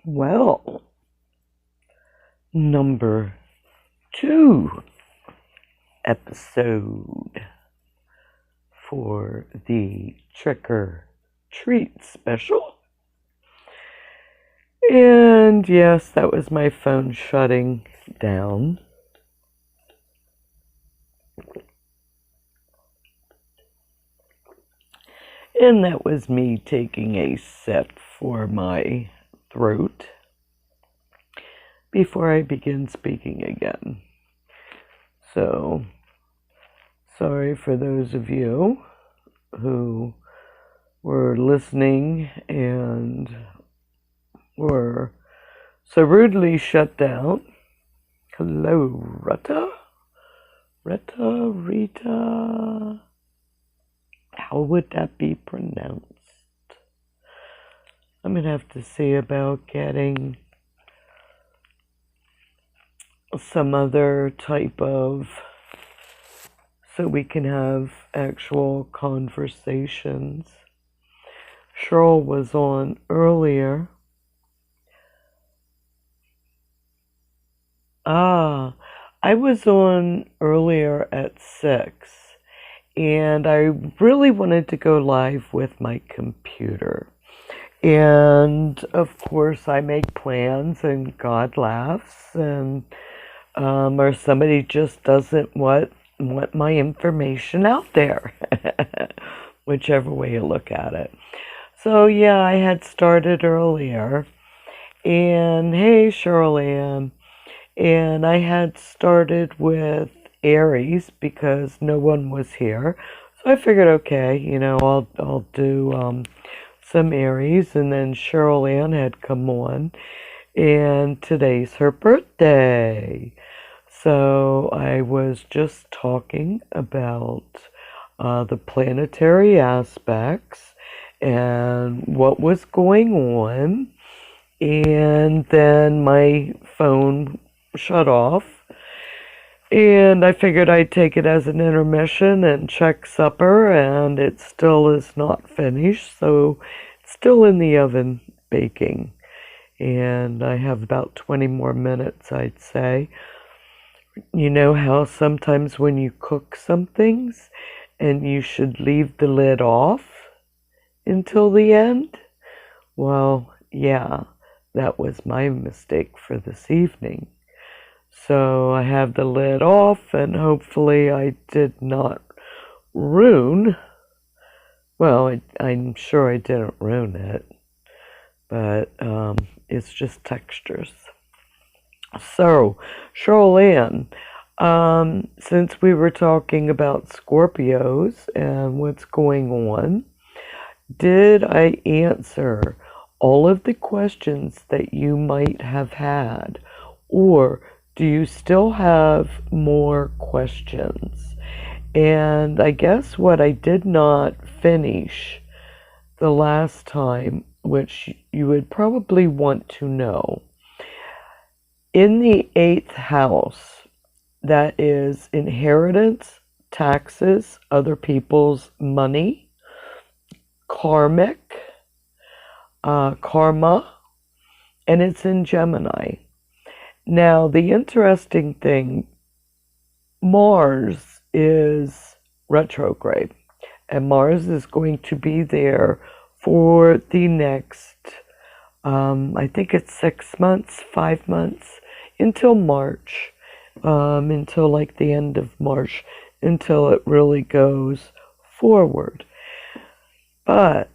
Well, number 2 episode for the Trick or Treat special. And yes, that was my phone shutting down. And that was me taking a sip for my throat before I begin speaking again. So, sorry for those of you who were listening and were so rudely shut down. Hello, Rita? Rita? How would that be pronounced? I'm going to have to see about getting some other type of, so we can have actual conversations. Cheryl was on earlier. I was on earlier at 6, and I really wanted to go live with my computer. And of course, I make plans, and God laughs, and or somebody just doesn't want my information out there, whichever way you look at it. So yeah, I had started earlier, and hey, Cheryl, and I had started with Aries because no one was here. So I figured, okay, I'll do some Aries, and then Cheryl Ann had come on, and today's her birthday. So I was just talking about the planetary aspects and what was going on, and then my phone shut off, and I figured I'd take it as an intermission and check supper, and it still is not finished, so it's still in the oven baking, and I have about 20 more minutes, I'd say. You know how sometimes when you cook some things and you should leave the lid off until the end? Well, yeah, that was my mistake for this evening. So I have the lid off, and hopefully I did not ruin, well, I'm sure I didn't ruin it, but it's just textures. So, Charlene, since we were talking about Scorpios and what's going on, did I answer all of the questions that you might have had? Or do you still have more questions? And I guess what I did not finish the last time, which you would probably want to know, in the 8th house, that is inheritance, taxes, other people's money, karmic, karma, and it's in Gemini. Now, the interesting thing, Mars is retrograde, and Mars is going to be there for the next, I think it's 6 months, 5 months, until March, until like the end of March, until it really goes forward. But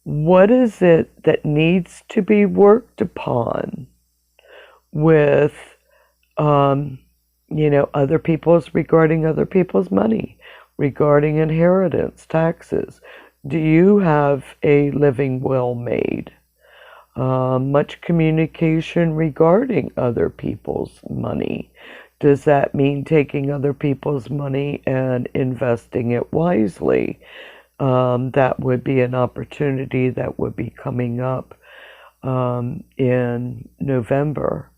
what is it that needs to be worked upon with, other people's, regarding other people's money, regarding inheritance, taxes? Do you have a living will made? Much communication regarding other people's money. Does that mean taking other people's money and investing it wisely? That would be an opportunity that would be coming up in November.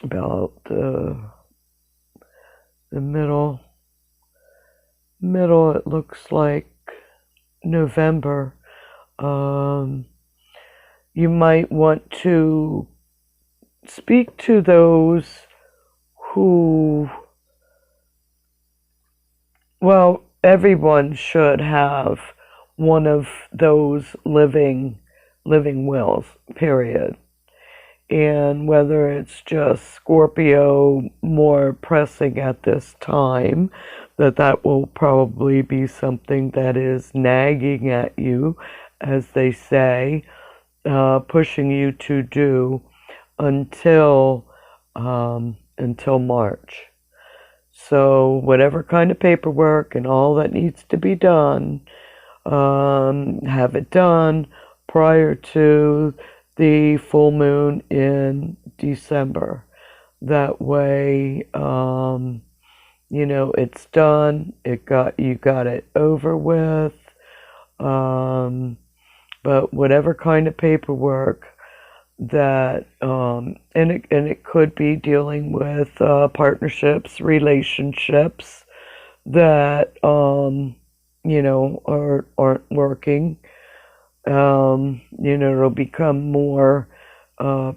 About the middle, it looks like November. you might want to speak to those who, well, everyone should have one of those living wills, period. And whether it's just Scorpio more pressing at this time, that will probably be something that is nagging at you, as they say, pushing you to do until March. So whatever kind of paperwork and all that needs to be done, have it done prior to the full moon in December. That way, it's done. You got it over with. But whatever kind of paperwork that, and it could be dealing with partnerships, relationships that aren't working. It'll become more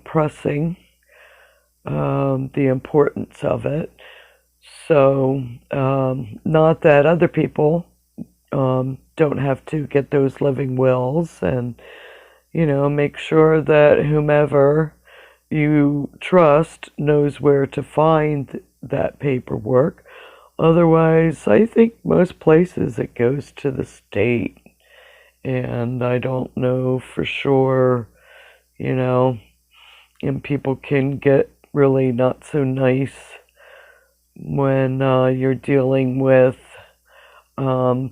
pressing, the importance of it. So, not that other people don't have to get those living wills, and, make sure that whomever you trust knows where to find that paperwork. Otherwise, I think most places it goes to the state. And I don't know for sure, and people can get really not so nice when you're dealing with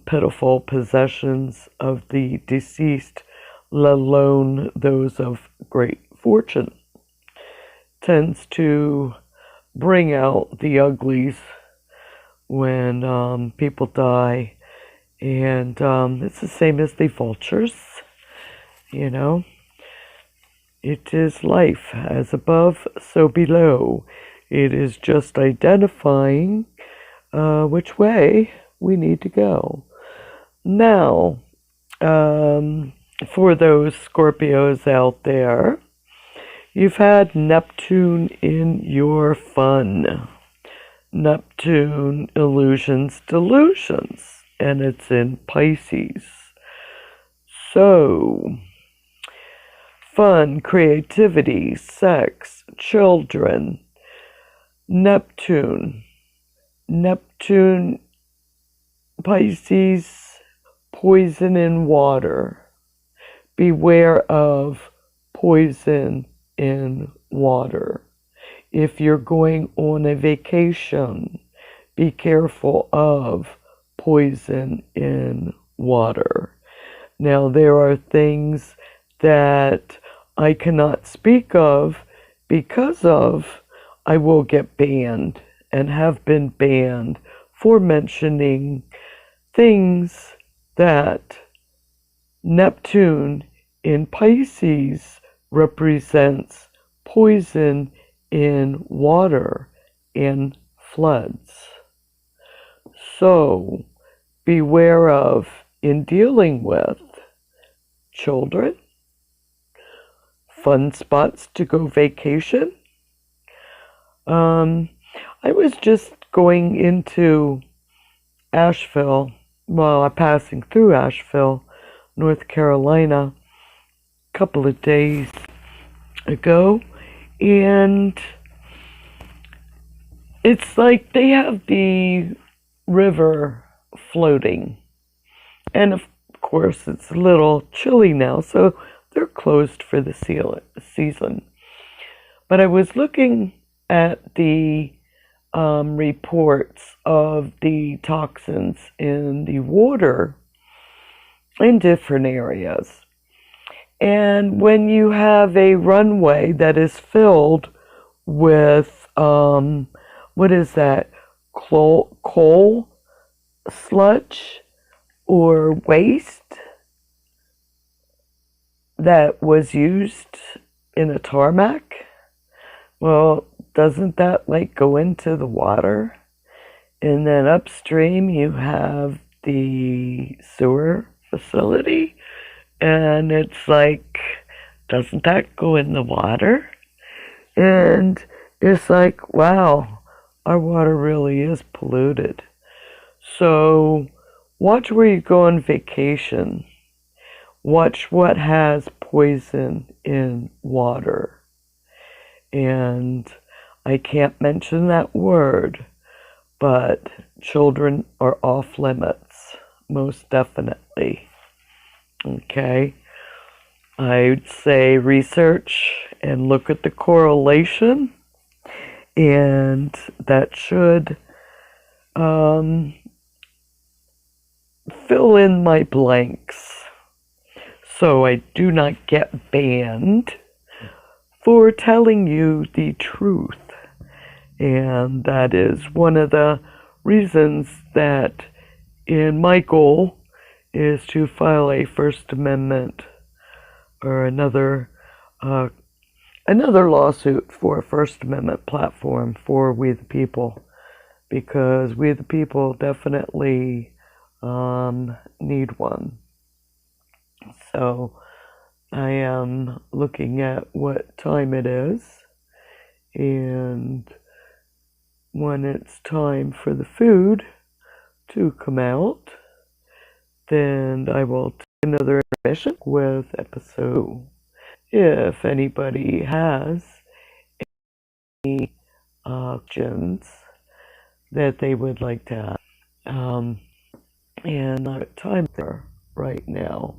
pitiful possessions of the deceased, let alone those of great fortune. Tends to bring out the uglies when people die. And it's the same as the vultures, It is life, as above, so below. It is just identifying which way we need to go. Now, for those Scorpios out there, you've had Neptune in your fun. Neptune illusions, delusions. And it's in Pisces. So, fun, creativity, sex, children, Neptune, Pisces, poison in water. Beware of poison in water. If you're going on a vacation, be careful of poison in water. Now, there are things that I cannot speak of because of I will get banned and have been banned for mentioning things that Neptune in Pisces represents poison in water and floods. So, beware of in dealing with children, fun spots to go vacation. I was just going into Asheville, passing through Asheville, North Carolina, a couple of days ago, and it's like they have the river floating, and of course it's a little chilly now, so they're closed for the season. But I was looking at the reports of the toxins in the water in different areas, and when you have a runway that is filled with what is that, coal sludge or waste that was used in a tarmac, well, doesn't that go into the water? And then upstream you have the sewer facility, and it's doesn't that go in the water? And it's like, wow, our water really is polluted. So watch where you go on vacation. Watch what has poison in water. And I can't mention that word, but children are off limits, most definitely. Okay? I'd say research and look at the correlation, and that should um, fill in my blanks so I do not get banned for telling you the truth. And that is one of the reasons that in my goal is to file a First Amendment or another lawsuit for a First Amendment platform for We the People, because we the people definitely need one. So I am looking at what time it is, and when it's time for the food to come out, then I will take another intermission with episode 2. If anybody has any questions that they would like to ask, and I'm at time there right now.